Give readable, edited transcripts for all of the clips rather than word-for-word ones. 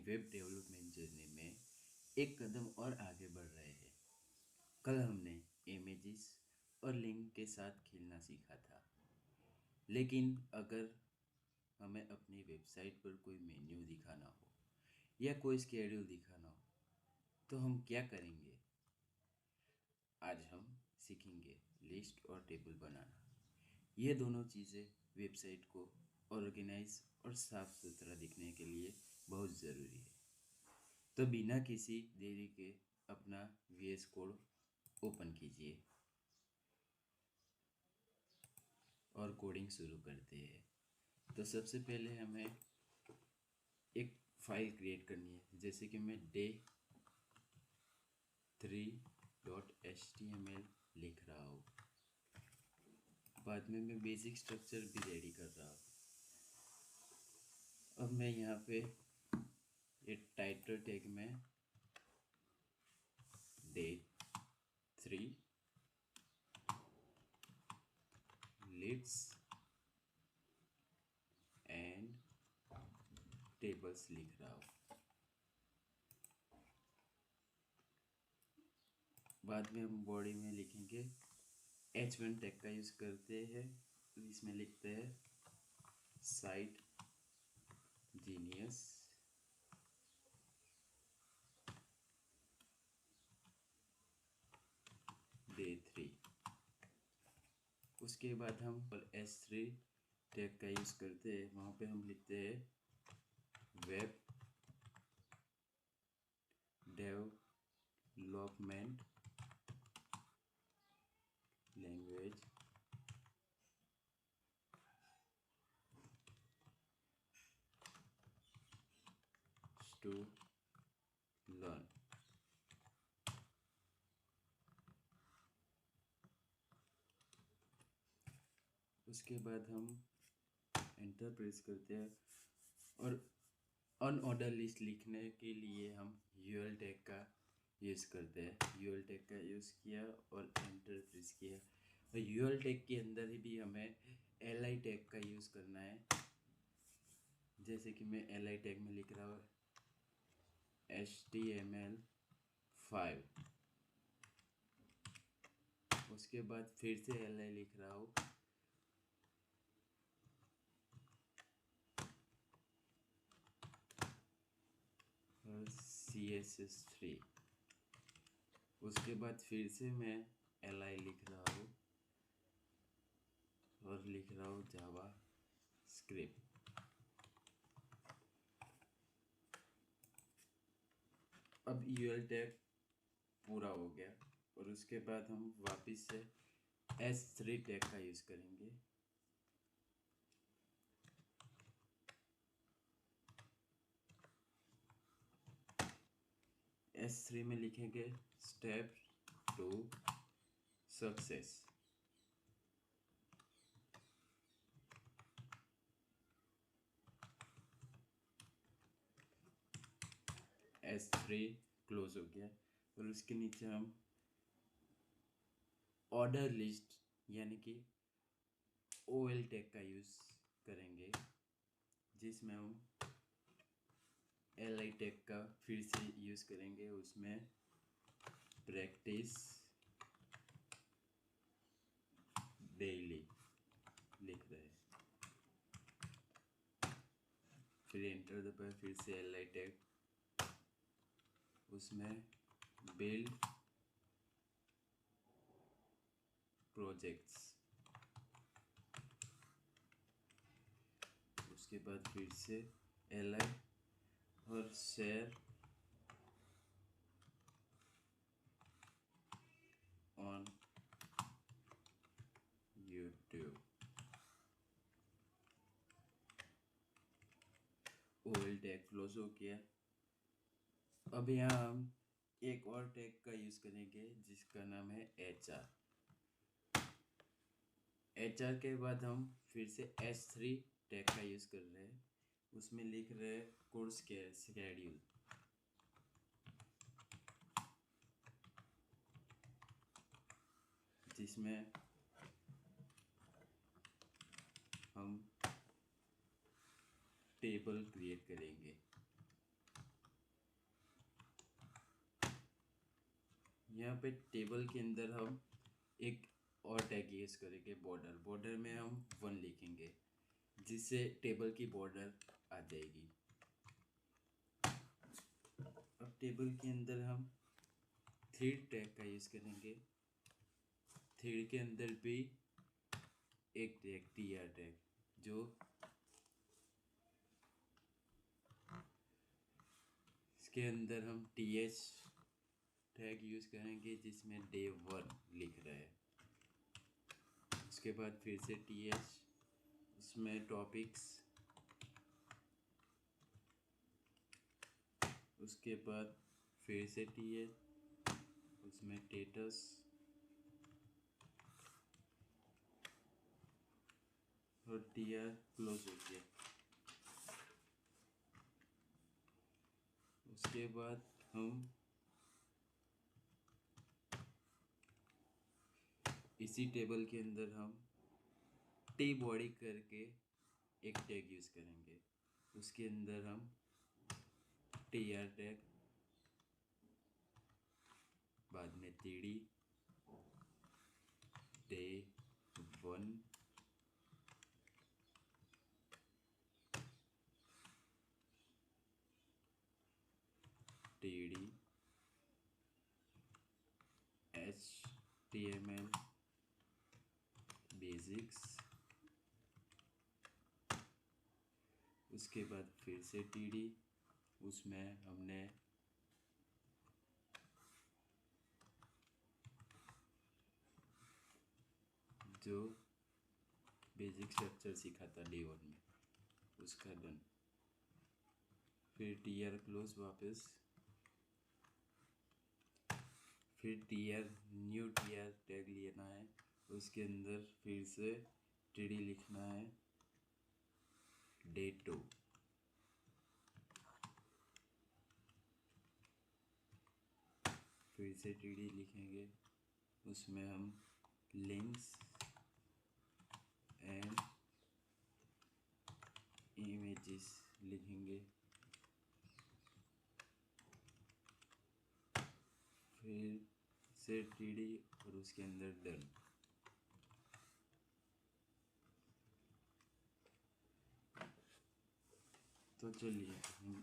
Web development journey में एक कदम और आगे बढ़ रहे हैं। कल हमने इमेजेस और लिंक के साथ खेलना सीखा था, लेकिन अगर हमें अपनी वेबसाइट पर कोई मेन्यू दिखाना हो या कोई स्केड्यूल दिखाना हो तो हम क्या करेंगे? आज हम सीखेंगे लिस्ट और टेबल बनाना। ये दोनों चीज़ें वेबसाइट को ऑर्गेनाइज और साफ सुथरा दिखने के लिए बहुत ज़रूरी है। तो बिना किसी देरी के अपना VS कोड ओपन कीजिए और कोडिंग शुरू करते हैं। तो सबसे पहले हमें एक फाइल क्रिएट करनी है, जैसे कि मैं day3.html लिख रहा हूँ। बाद में मैं बेसिक स्ट्रक्चर भी रेडी कर रहा हूँ। अब मैं यहाँ पे एक टाइटल टैग में day3 lists एंड टेबल्स लिख रहा हूँ। बाद में हम बॉडी में लिखेंगे H1 टैग का यूज़ करते हैं। इसमें लिखते हैं साइट जीनियस day3। उसके बाद हम S3 टैग का यूज़ करते हैं। वहाँ पे हम लिखते हैं web development language to learn. उसके बाद हम एंटर प्रेस करते हैं और अनऑर्डर लिस्ट लिखने के लिए हम UL टैग का यूज़ करते हैं। UL टैग का यूज़ किया और एंटर प्रेस किया। और UL टैग के अंदर ही भी हमें LI टैग का यूज़ करना है। जैसे कि मैं LI टैग में लिख रहा हूँ HTML5। उसके बाद फिर से LI लिख रहा हूँ CSS3। उसके बाद फिर से मैं LI लिख रहा हूँ और लिख रहा हूँ जावा स्क्रिप्ट। अब UL टैग पूरा हो गया और उसके बाद हम वापस से S3 टैग का यूज़ करेंगे। S3 में लिखेंगे step to success. S3 close हो गया और उसके नीचे हम ऑर्डर लिस्ट यानी कि OL टैग का यूज़ करेंगे, जिसमें हम LI टैग का फिर से यूज़ करेंगे। उसमें प्रैक्टिस डेली लिख रहे हैं। फिर एंटर दबाए, फिर से LI टैग, उसमें बिल्ड प्रोजेक्ट्स। उसके बाद फिर से LI और share on YouTube. OL tag close हो गया। अब यहाँ हम एक और टैग का यूज़ करेंगे जिसका नाम है HR के बाद हम फिर से S3 टैग का यूज़ कर रहे हैं। उसमें लिख रहे हैं कोर्स शेड्यूल। जिसमें हम टेबल क्रिएट करेंगे। यहाँ पे टेबल के अंदर हम एक और टैग यूज़ करेंगे, बॉर्डर। बॉर्डर में हम 1 लिखेंगे जिससे टेबल की बॉर्डर आ जाएगी। अब टेबल के अंदर हम थ्रेड टैग का यूज़ करेंगे। थ्रेड के अंदर भी एक टैग tr टैग, जो इसके अंदर हम th टैग यूज़ करेंगे जिसमें day 1 लिख रहा है। उसके बाद फिर से th, उसमें टॉपिक्स, उसके बाद फिर से th, उसमें स्टेटस, और tr क्लोज हो गया। उसके बाद हम इसी टेबल के अंदर हम टी बॉडी करके एक टैग यूज़ करेंगे। उसके अंदर हम tr टैग, बाद में td day 1, td html basics, उसके बाद फिर से td, उसमें हमने जो बेसिक स्ट्रक्चर सीखा था डे 1 में उसका डन। फिर tr क्लोज वापस, फिर tr न्यू tr टैग लेना है। उसके अंदर फिर से td लिखना है day 2, फिर से td लिखेंगे। उसमें हम लिंक्स एंड इमेजेस लिखेंगे। फिर से td और उसके अंदर डन। तो चलिए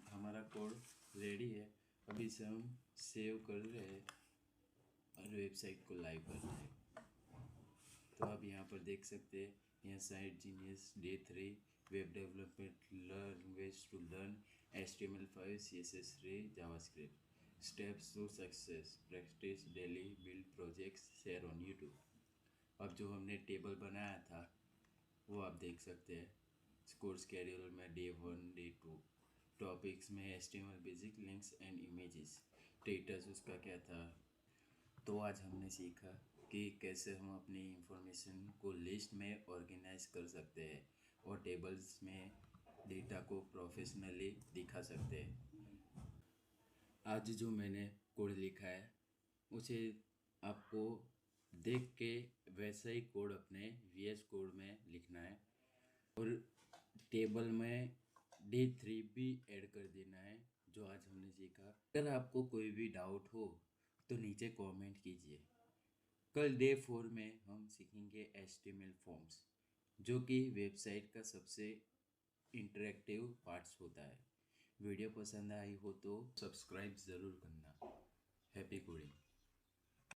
हमारा कोड रेडी है। अभी इसे हम सेव कर रहे हैं और वेबसाइट को लाइव कर रहे हैं। तो आप यहाँ पर देख सकते हैं, यहाँ site genius day 3 web development language to learn HTML5 CSS3 JavaScript steps to success practice daily build projects share on YouTube. अब जो हमने टेबल बनाया था वो आप देख सकते हैं। कोर्स शेड्यूल में day 1 day 2, टॉपिक्स में HTML basic links and images, status उसका क्या था। तो आज हमने सीखा कि कैसे हम अपनी इंफॉर्मेशन को लिस्ट में ऑर्गेनाइज कर सकते हैं और टेबल्स में डेटा को प्रोफेशनली दिखा सकते हैं। आज जो मैंने कोड लिखा है उसे आपको देख के वैसा ही कोड अपने VS कोड में लिखना है और टेबल में डे 3 भी ऐड कर देना है जो आज हमने सीखा। अगर आपको कोई भी डाउट हो तो नीचे कमेंट कीजिए। कल डे 4 में हम सीखेंगे HTML फॉर्म्स, जो कि वेबसाइट का सबसे इंटरेक्टिव पार्ट्स होता है। वीडियो पसंद आई हो तो सब्सक्राइब ज़रूर करना। Happy coding.